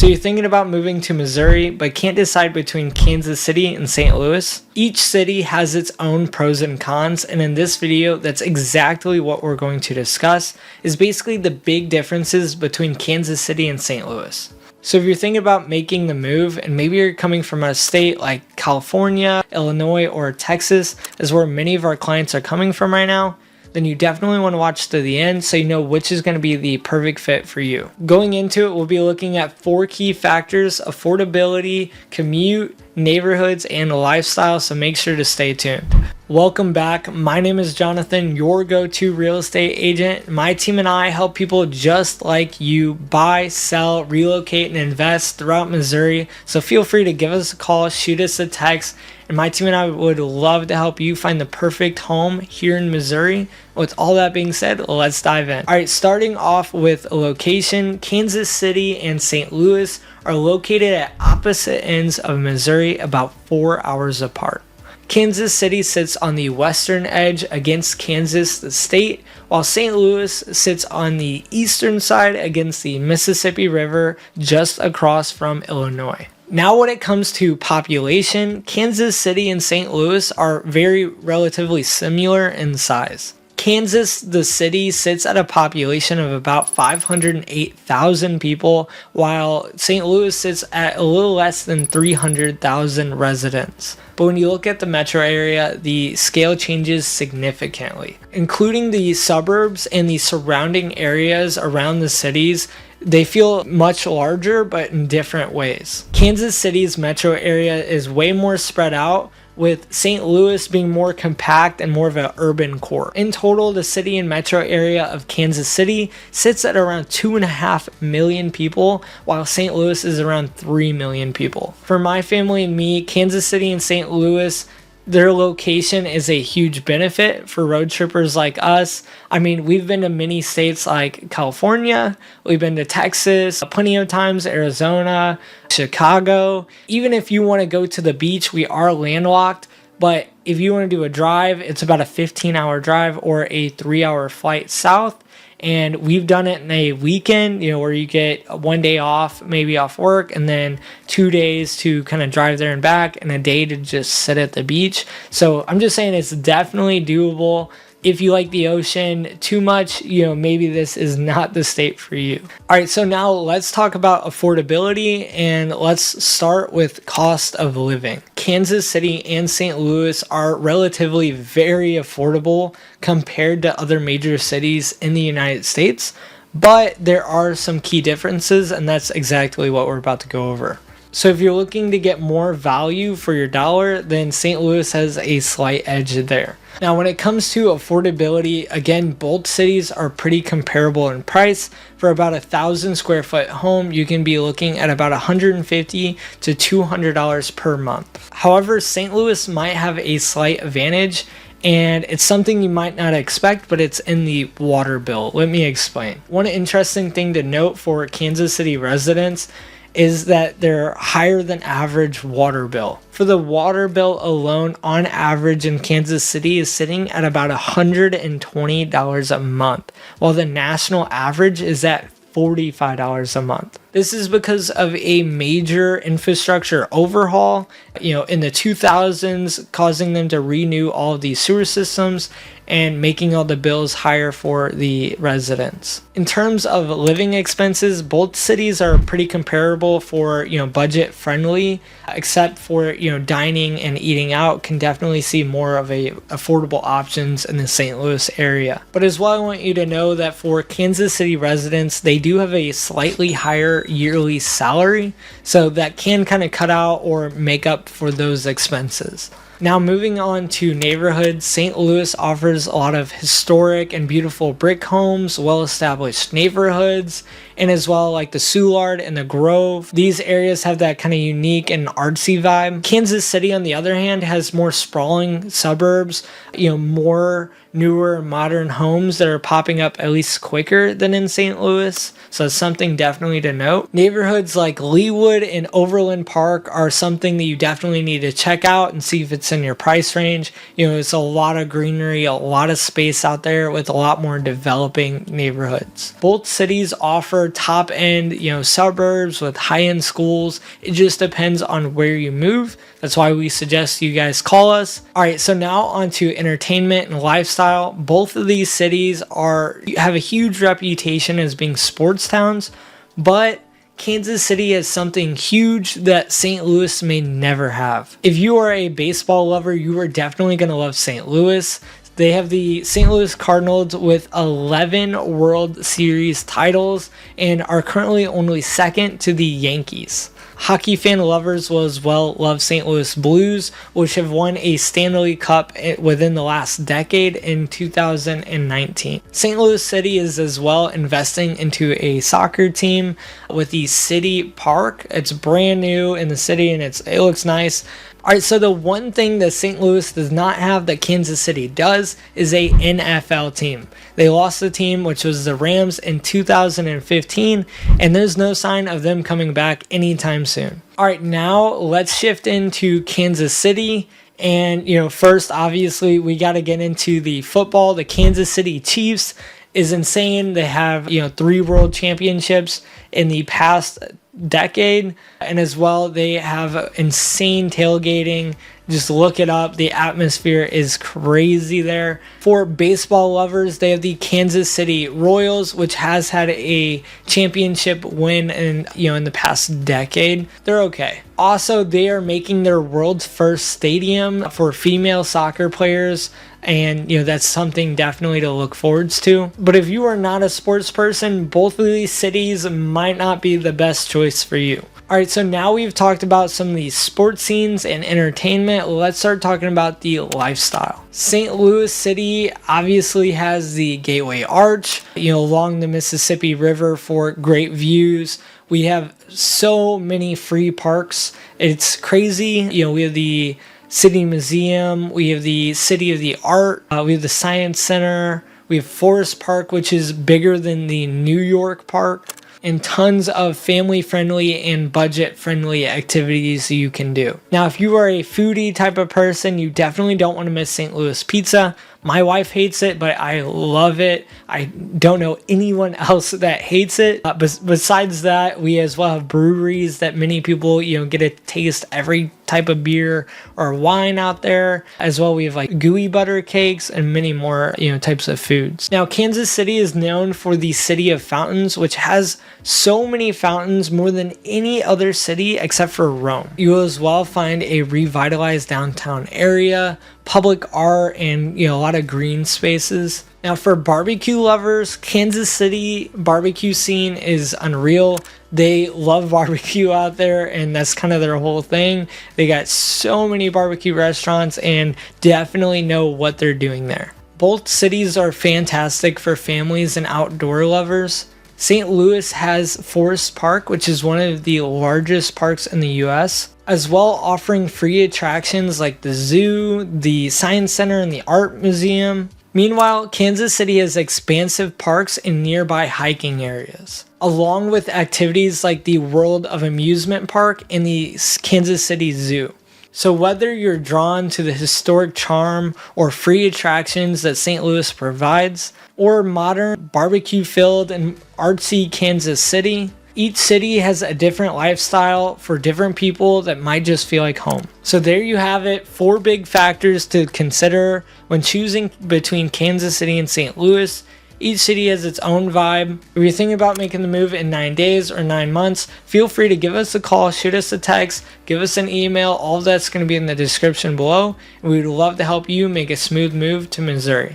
So you're thinking about moving to Missouri, but can't decide between Kansas City and St. Louis? Each city has its own pros and cons, and in this video, that's exactly what we're going to discuss, is basically the big differences between Kansas City and St. Louis. So if you're thinking about making the move, and maybe you're coming from a state like California, Illinois, or Texas, is where many of our clients are coming from right now, then you definitely want to watch to the end so you know which is going to be the perfect fit for you. Going into it, we'll be looking at 4 key factors: affordability, commute, neighborhoods, and lifestyle, so make sure to stay tuned. Welcome back. My name is Jonathan, your go-to real estate agent. My team and I help people just like you buy, sell, relocate, and invest throughout Missouri. So feel free to give us a call, shoot us a text, and my team and I would love to help you find the perfect home here in Missouri. With all that being said, let's dive in. All right, starting off with location, Kansas City and St. Louis are located at opposite ends of Missouri, about 4 hours apart. Kansas City sits on the western edge against Kansas, the state, while St. Louis sits on the eastern side against the Mississippi River, just across from Illinois. Now when it comes to population, Kansas City and St. Louis are very relatively similar in size. Kansas, the city, sits at a population of about 508,000 people, while St. Louis sits at a little less than 300,000 residents. But when you look at the metro area, the scale changes significantly. Including the suburbs and the surrounding areas around the cities, they feel much larger, but in different ways. Kansas City's metro area is way more spread out, with St. Louis being more compact and more of an urban core. In total, the city and metro area of Kansas City sits at around 2.5 million people, while St. Louis is around 3 million people. For my family and me, Kansas City and St. Louis, their location is a huge benefit for road trippers like us. I mean, we've been to many states like California, we've been to Texas, plenty of times, Arizona, Chicago. Even if you want to go to the beach, we are landlocked. But if you want to do a drive, it's about a 15-hour drive or a 3-hour flight south. And we've done it in a weekend, where you get 1 day off, maybe off work, and then 2 days to kind of drive there and back, and a day to just sit at the beach. So I'm just saying it's definitely doable. If you like the ocean too much, maybe this is not the state for you. All right, so now let's talk about affordability, and let's start with cost of living. Kansas City and St. Louis are relatively very affordable compared to other major cities in the United States, but there are some key differences, and that's exactly what we're about to go over. So if you're looking to get more value for your dollar, then St. Louis has a slight edge there. Now, when it comes to affordability, again, both cities are pretty comparable in price. For about 1,000 square foot home, you can be looking at about $150 to $200 per month. However, St. Louis might have a slight advantage, and it's something you might not expect, but it's in the water bill. Let me explain. One interesting thing to note for Kansas City residents is that their higher than average water bill. For the water bill alone, on average in Kansas City is sitting at about $120 a month, while the national average is at $45 a month. This is because of a major infrastructure overhaul, in the 2000s, causing them to renew all of these sewer systems and making all the bills higher for the residents. In terms of living expenses, both cities are pretty comparable for, budget friendly, except for, dining and eating out can definitely see more of a affordable options in the St. Louis area. But as well, I want you to know that for Kansas City residents, they do have a slightly higher yearly salary, so that can kind of cut out or make up for those expenses. Now moving on to neighborhoods, St. Louis offers a lot of historic and beautiful brick homes, well-established neighborhoods, and as well like the Soulard and the Grove. These areas have that kind of unique and artsy vibe. Kansas City, on the other hand, has more sprawling suburbs, more newer modern homes that are popping up at least quicker than in St. Louis. So it's something definitely to note. Neighborhoods like Leawood and Overland Park are something that you definitely need to check out and see if it's fits in your price range. It's a lot of greenery, a lot of space out there with a lot more developing neighborhoods. Both cities offer top end, suburbs with high end schools. It just depends on where you move. That's why we suggest you guys call us. All right, so now on to entertainment and lifestyle. Both of these cities have a huge reputation as being sports towns, but Kansas City has something huge that St. Louis may never have. If you are a baseball lover, you are definitely going to love St. Louis. They have the St. Louis Cardinals with 11 World Series titles and are currently only second to the Yankees. Hockey fan lovers will as well love St. Louis Blues, which have won a Stanley Cup within the last decade in 2019. St. Louis City is as well investing into a soccer team with the City Park. It's brand new in the city and it looks nice. All right, so the one thing that St. Louis does not have that Kansas City does is a NFL team. They lost the team, which was the Rams, in 2015, and there's no sign of them coming back anytime soon. All right, now let's shift into Kansas City. And, first, obviously, we got to get into the football. The Kansas City Chiefs is insane. They have, 3 world championships in the past decade, and as well they have insane tailgating. Just look it up. The atmosphere is crazy there. For baseball lovers, they have the Kansas City Royals, which has had a championship win in the past decade. They're okay. Also, they are making their world's first stadium for female soccer players, and that's something definitely to look forward to. But if you are not a sports person, both of these cities might not be the best choice for you. Alright, so now we've talked about some of these sports scenes and entertainment. Let's start talking about the lifestyle. St. Louis City obviously has the Gateway Arch, along the Mississippi River for great views. We have so many free parks. It's crazy. We have the City Museum, we have the City of the Art, we have the Science Center, we have Forest Park, which is bigger than the New York Park, and tons of family-friendly and budget-friendly activities you can do. Now, if you are a foodie type of person, you definitely don't want to miss St. Louis pizza. My wife hates it, but I love it. I don't know anyone else that hates it. Besides that, we as well have breweries that many people, get to taste every type of beer or wine out there. As well, we have like gooey butter cakes and many more, types of foods. Now, Kansas City is known for the City of Fountains, which has so many fountains, more than any other city except for Rome. You will as well find a revitalized downtown area, public art, and a lot of green spaces. Now, for barbecue lovers, Kansas City barbecue scene is unreal. They love barbecue out there, and that's kind of their whole thing. They got so many barbecue restaurants and definitely know what they're doing there. Both cities are fantastic for families and outdoor lovers. St. Louis has Forest Park, which is one of the largest parks in the US, as well offering free attractions like the zoo, the Science Center, and the Art Museum. Meanwhile, Kansas City has expansive parks and nearby hiking areas, along with activities like the World of Amusement Park and the Kansas City Zoo. So whether you're drawn to the historic charm or free attractions that St. Louis provides, or modern barbecue-filled and artsy Kansas City, each city has a different lifestyle for different people that might just feel like home. So there you have it, 4 big factors to consider when choosing between Kansas City and St. Louis. Each city has its own vibe. If you're thinking about making the move in 9 days or 9 months, feel free to give us a call, shoot us a text, give us an email. All of that's going to be in the description below. And we would love to help you make a smooth move to Missouri.